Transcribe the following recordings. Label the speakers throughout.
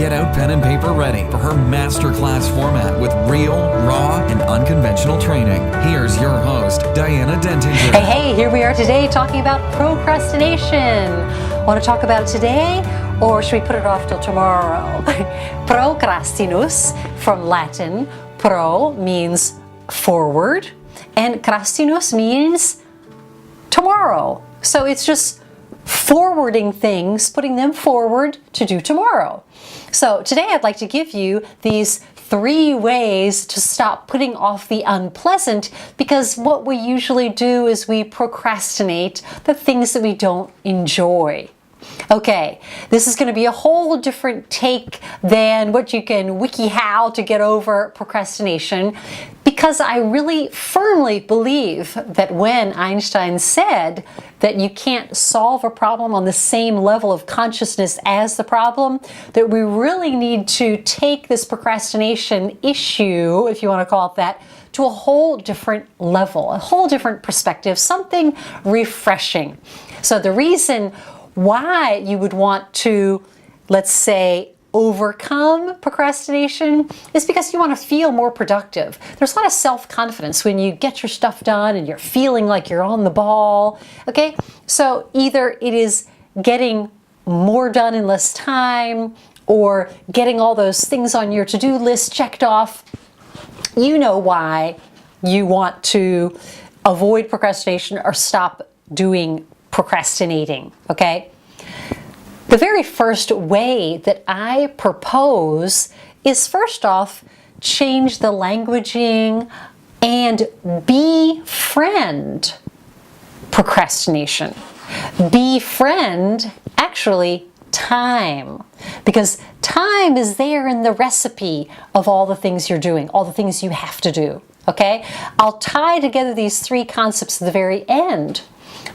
Speaker 1: Get out pen and paper ready for her masterclass format with real, raw, and unconventional training. Here's your host, Diana Dentinger.
Speaker 2: Hey, here we are today talking about procrastination. Want to talk about it today, or should we put it off till tomorrow? Procrastinus, from Latin. Pro means forward, and crastinus means tomorrow. So it's just forwarding things, putting them forward to do tomorrow. So today I'd like to give you these 3 ways to stop putting off the unpleasant, because what we usually do is we procrastinate the things that we don't enjoy. Okay, this is going to be a whole different take than what you can WikiHow to get over procrastination, because I really firmly believe that when Einstein said that you can't solve a problem on the same level of consciousness as the problem, that we really need to take this procrastination issue, if you want to call it that, to a whole different level, a whole different perspective, something refreshing. So the reason why you would want to, let's say, overcome procrastination is because you want to feel more productive. There's a lot of self-confidence when you get your stuff done and you're feeling like you're on the ball. Okay, so either it is getting more done in less time, or getting all those things on your to-do list checked off. You know why you want to avoid procrastination or stop doing procrastinating, okay? The very first way that I propose is, first off, change the languaging and befriend procrastination. Befriend, actually, time. Because time is there in the recipe of all the things you're doing, all the things you have to do, okay? I'll tie together these 3 concepts at the very end.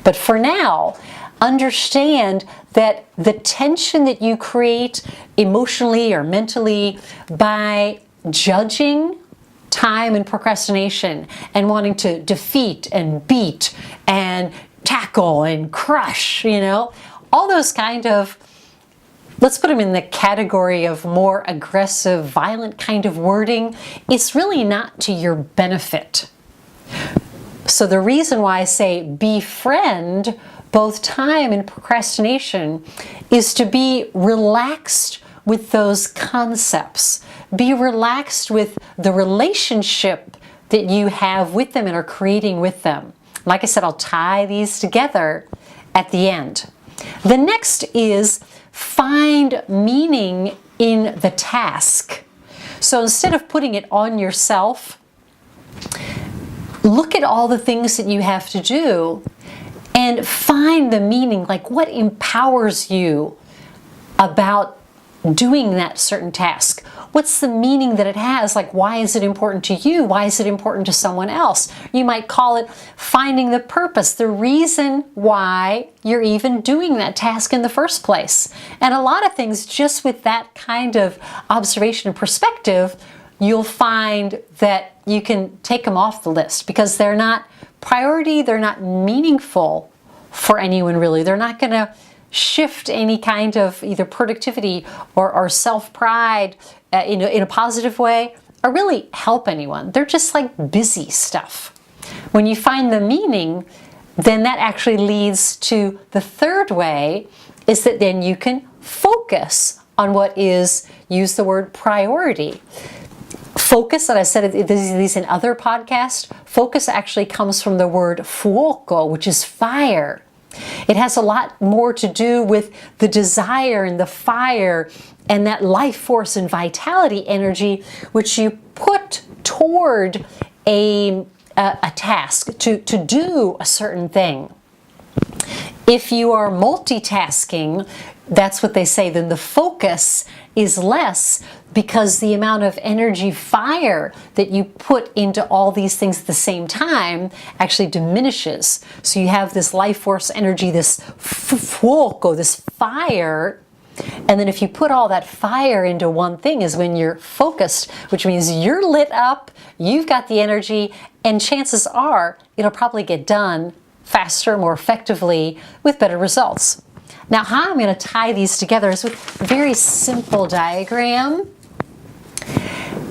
Speaker 2: But for now, understand that the tension that you create emotionally or mentally by judging time and procrastination and wanting to defeat and beat and tackle and crush, all those kind of, let's put them in the category of more aggressive, violent kind of wording, it's really not to your benefit. So the reason why I say befriend both time and procrastination is to be relaxed with those concepts. Be relaxed with the relationship that you have with them and are creating with them. Like I said, I'll tie these together at the end. The next is find meaning in the task. So instead of putting it on yourself, look at all the things that you have to do and find the meaning, like what empowers you about doing that certain task. What's the meaning that it has? Like, why is it important to you? Why is it important to someone else? You might call it finding the purpose, the reason why you're even doing that task in the first place. And a lot of things, just with that kind of observation and perspective, you'll find that you can take them off the list because they're not priority, they're not meaningful for anyone really. They're not going to shift any kind of either productivity or self-pride in a positive way or really help anyone. They're just like busy stuff. When you find the meaning, then that actually leads to the third way, is that then you can focus on what is, use the word priority. Focus, and I said these in other podcasts, focus actually comes from the word fuoco, which is fire. It has a lot more to do with the desire and the fire and that life force and vitality energy which you put toward a task, to do a certain thing. If you are multitasking, that's what they say, then the focus is less because the amount of energy, fire that you put into all these things at the same time actually diminishes. So you have this life force energy, this fuoco, this fire, and then if you put all that fire into one thing is when you're focused, which means you're lit up, you've got the energy, and chances are it'll probably get done faster, more effectively, with better results. Now, how I'm going to tie these together is with a very simple diagram.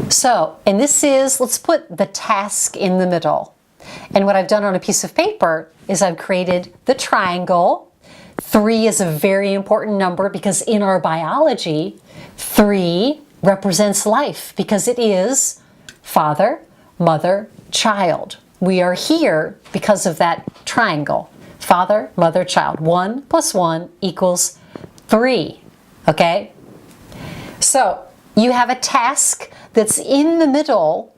Speaker 2: So, and this is, let's put the task in the middle. And what I've done on a piece of paper is I've created the triangle. 3 is a very important number because in our biology, 3 represents life because it is father, mother, child. We are here because of that triangle. Father, mother, child. 1 plus 1 equals 3. Okay? So you have a task that's in the middle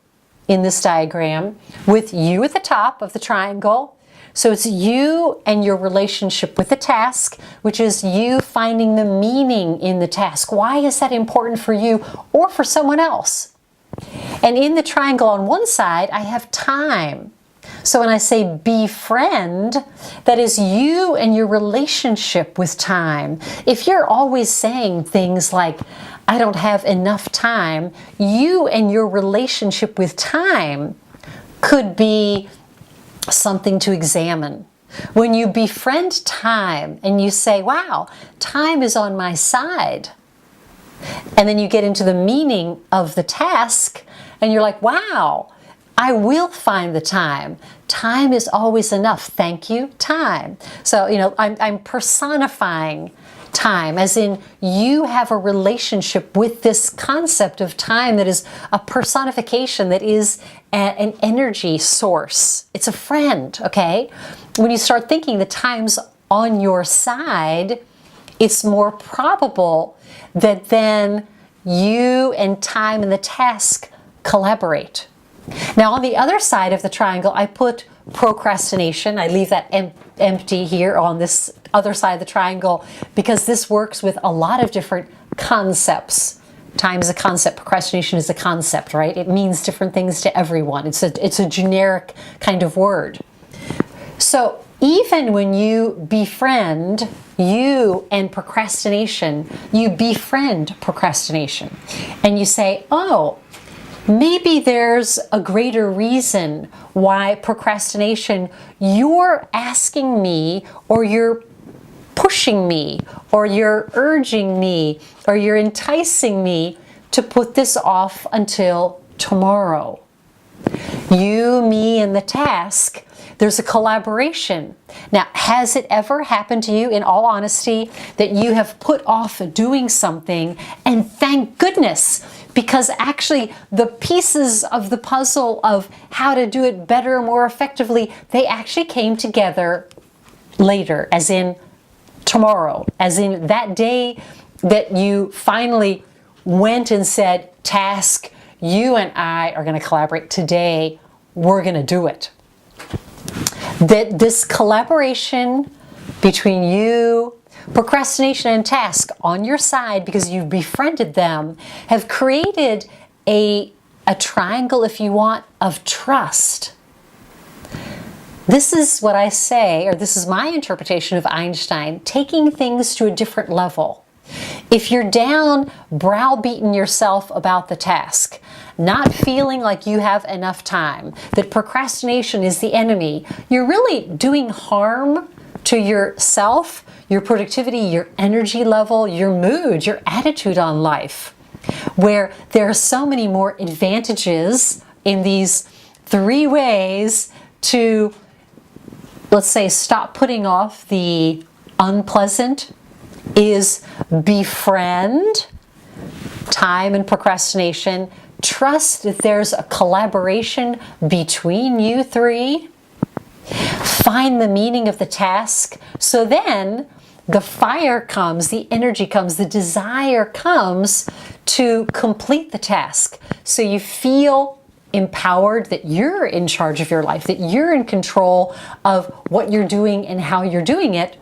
Speaker 2: in this diagram with you at the top of the triangle. So it's you and your relationship with the task, which is you finding the meaning in the task. Why is that important for you or for someone else? And in the triangle on one side, I have time. So when I say befriend, that is you and your relationship with time. If you're always saying things like, I don't have enough time, you and your relationship with time could be something to examine. When you befriend time and you say, wow, time is on my side, and then you get into the meaning of the task and you're like, wow, I will find the time. Time is always enough. Thank you, time. So, I'm personifying time, as in you have a relationship with this concept of time that is a personification, that is an energy source. It's a friend, okay? When you start thinking the time's on your side, it's more probable that then you and time and the task collaborate. Now, on the other side of the triangle, I put procrastination. I leave that empty here on this other side of the triangle because this works with a lot of different concepts. Time is a concept, procrastination is a concept, right? It means different things to everyone. It's a generic kind of word. So even when you befriend you and procrastination, you befriend procrastination. And you say, oh, maybe there's a greater reason why procrastination, you're asking me, or you're pushing me, or you're urging me, or you're enticing me to put this off until tomorrow. You, me, and the task, there's a collaboration. Now, has it ever happened to you, in all honesty, that you have put off doing something, and thank goodness, because actually the pieces of the puzzle of how to do it better, more effectively, they actually came together later, as in tomorrow, as in that day that you finally went and said, task, you and I are going to collaborate today, we're going to do it. That this collaboration between you, procrastination, and task on your side, because you've befriended them, have created a triangle, if you want, of trust. This is what I say, or this is my interpretation of Einstein, taking things to a different level. If you're down, browbeating yourself about the task, not feeling like you have enough time, that procrastination is the enemy, you're really doing harm to yourself, your productivity, your energy level, your mood, your attitude on life, where there are so many more advantages in these 3 ways to, let's say, stop putting off the unpleasant, is befriend time and procrastination, trust that there's a collaboration between you 3, find the meaning of the task, so then the fire comes, the energy comes, the desire comes to complete the task. So you feel empowered that you're in charge of your life, that you're in control of what you're doing and how you're doing it.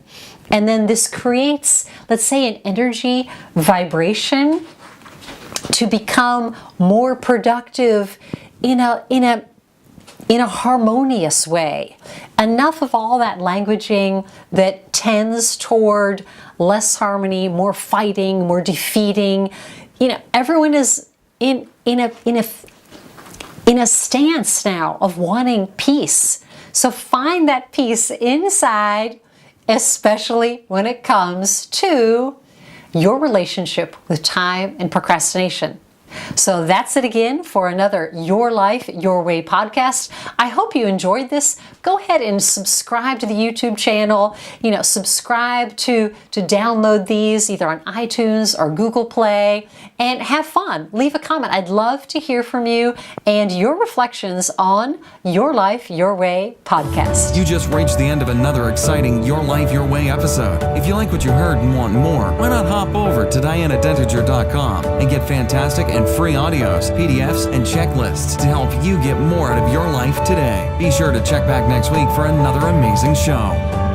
Speaker 2: And then this creates, let's say, an energy vibration to become more productive in a harmonious way. Enough of all that languaging that tends toward less harmony, more fighting, more defeating. Everyone is in a stance now of wanting peace. So find that peace inside especially when it comes to your relationship with time and procrastination. So that's it again for another Your Life, Your Way podcast. I hope you enjoyed this. Go ahead and subscribe to the YouTube channel. Subscribe to download these either on iTunes or Google Play, and have fun. Leave a comment. I'd love to hear from you and your reflections on Your Life, Your Way podcast.
Speaker 1: You just reached the end of another exciting Your Life, Your Way episode. If you like what you heard and want more, why not hop over to DianaDentinger.com and get fantastic and free audios, PDFs, and checklists to help you get more out of your life today. Be sure to check back next week for another amazing show.